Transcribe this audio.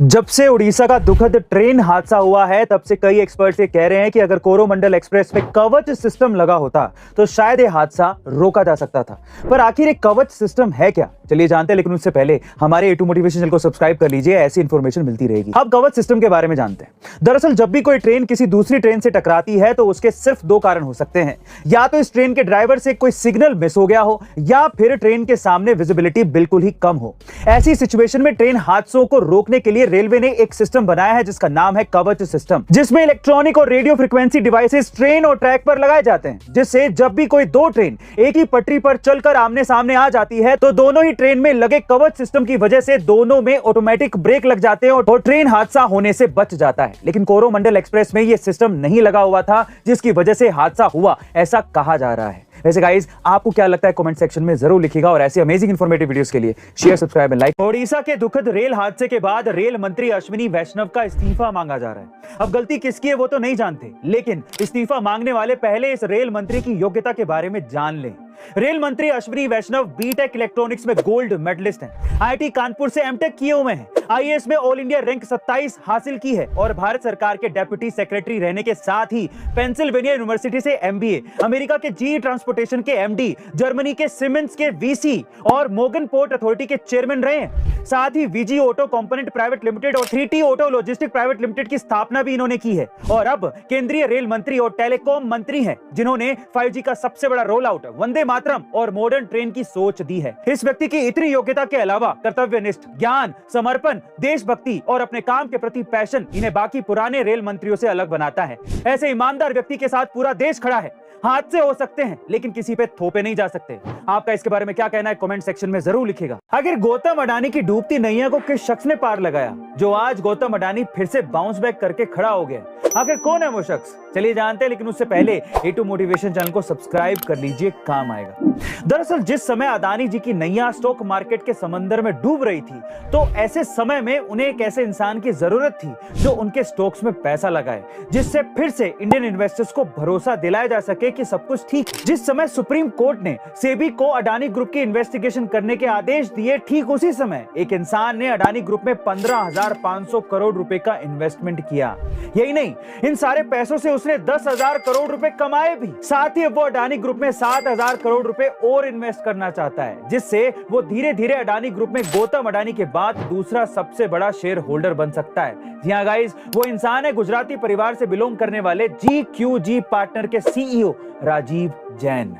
जब से उड़ीसा का दुखद ट्रेन हादसा हुआ है तब से कई एक्सपर्ट्स ये कह रहे हैं कि अगर कोरोमंडल एक्सप्रेस में कवच सिस्टम लगा होता तो शायद ये हादसा रोका जा सकता था। पर आखिर एक कवच सिस्टम है क्या, चलिए जानते हैं। लेकिन उससे पहले हमारे A2 मोटिवेशन चैनल को सब्सक्राइब कर लीजिए, ऐसी इंफॉर्मेशन मिलती रहेगी। अब कवच सिस्टम के बारे में जानते हैं। दरअसल जब भी कोई ट्रेन किसी दूसरी ट्रेन से टकराती है तो उसके सिर्फ दो कारण हो सकते हैं। या तो इस ट्रेन के ड्राइवर से कोई सिग्नल मिस हो गया हो या फिर ट्रेन के सामने विजिबिलिटी बिल्कुल ही कम हो। ऐसी सिचुएशन में ट्रेन हादसों को रोकने के लिए रेलवे ने एक सिस्टम बनाया है जिसका नाम है कवच सिस्टम, जिसमें इलेक्ट्रॉनिक और रेडियो फ्रीक्वेंसी डिवाइसेस ट्रेन और ट्रैक पर लगाए जाते हैं, जिससे जब भी कोई दो ट्रेन एक ही पटरी पर चलकर आमने सामने आ जाती है तो दोनों ही ट्रेन में लगे कवच सिस्टम की वजह से दोनों में ऑटोमेटिक ब्रेक लग जाते हैं और ट्रेन हादसा होने से बच जाता है। लेकिन कोरोमंडल एक्सप्रेस में यह सिस्टम नहीं लगा हुआ था, जिसकी वजह से हादसा हुआ, ऐसा कहा जा रहा है। वैसे गाइस, आपको क्या लगता है कमेंट सेक्शन में जरूर लिखिएगा और ऐसी अमेजिंग इंफॉर्मेटिव वीडियोस के लिए share, subscribe and like. Odisha के दुखद रेल हादसे के बाद रेल मंत्री अश्विनी वैष्णव का इस्तीफा मांगा जा रहा है। अब गलती किसकी है वो तो नहीं जानते, लेकिन इस्तीफा मांगने वाले पहले इस रेल मंत्री की योग्यता के बारे में जान लें। रेल मंत्री अश्विनी वैष्णव बीटेक इलेक्ट्रॉनिक्स में गोल्ड मेडलिस्ट हैं, आईआईटी कानपुर से एमटेक किए हुए हैं, आईएएस में ऑल इंडिया रैंक 27 हासिल की है और भारत सरकार के डेप्यूटी सेक्रेटरी रहने के साथ ही पेंसिल्वेनिया यूनिवर्सिटी से एमबीए, अमेरिका के जी ट्रांसपोर्टेशन के एमडी, जर्मनी के सिमेंस के वीसी और मोगन पोर्ट अथॉरिटी के चेयरमैन रहे हैं। साथ ही VG auto component private limited और 3T auto logistic private limited की स्थापना भी इन्होंने की है और अब केंद्रीय रेल मंत्री और टेलीकॉम मंत्री हैं, जिन्होंने 5G का सबसे बड़ा रोल आउट, वंदे मातरम और मॉडर्न ट्रेन की सोच दी है। इस व्यक्ति की इतनी योग्यता के अलावा कर्तव्यनिष्ठ, ज्ञान, समर्पण, देशभक्ति और अपने काम के प्रति पैशन इन्हें बाकी पुराने रेल मंत्रियों से अलग बनाता है। ऐसे ईमानदार व्यक्ति के साथ पूरा देश खड़ा है। हादसे हो सकते हैं लेकिन किसी पे थोपे नहीं जा सकते। आपका इसके बारे में क्या कहना है कमेंट सेक्शन में जरूर लिखिएगा। आखिर गौतम अडानी की डूबती नैया को किस शख्स ने पार लगाया जो आज गौतम अडानी फिर से बाउंस बैक करके खड़ा हो गया? आखिर कौन है वो शख्स, चलिए जानते हैं। लेकिन उससे पहले A2 मोटिवेशन चैनल को सब्सक्राइब कर लीजिए, काम आएगा। दरअसल जिस समय अडानी जी की नैया स्टॉक मार्केट के समंदर में डूब रही थी तो ऐसे समय में उन्हें एक ऐसे इंसान की जरूरत थी जो उनके स्टॉक्स में पैसा लगाए, जिससे फिर से इंडियन इन्वेस्टर्स को भरोसा दिलाया जा सके कि सब कुछ ठीक। जिस समय सुप्रीम कोर्ट ने सेबी को अडानी ग्रुप की इन्वेस्टिगेशन करने के आदेश दिए, ठीक उसी समय एक इंसान ने अडानी ग्रुप में 15,500 करोड़ रुपए का इन्वेस्टमेंट किया। यही नहीं, इन सारे पैसों से उसने 10,000 करोड़ रुपए कमाए भी। साथ ही वो अडानी ग्रुप में 7,000 करोड़ रुपए और इन्वेस्ट करना चाहता है, जिससे वो धीरे धीरे अडानी ग्रुप में गौतम अडानी के बाद दूसरा सबसे बड़ा शेयर होल्डर बन सकता है। जी हाँ गाइस, वो इंसान है गुजराती परिवार से बिलोंग करने वाले GQG पार्टनर के CEO राजीव जैन।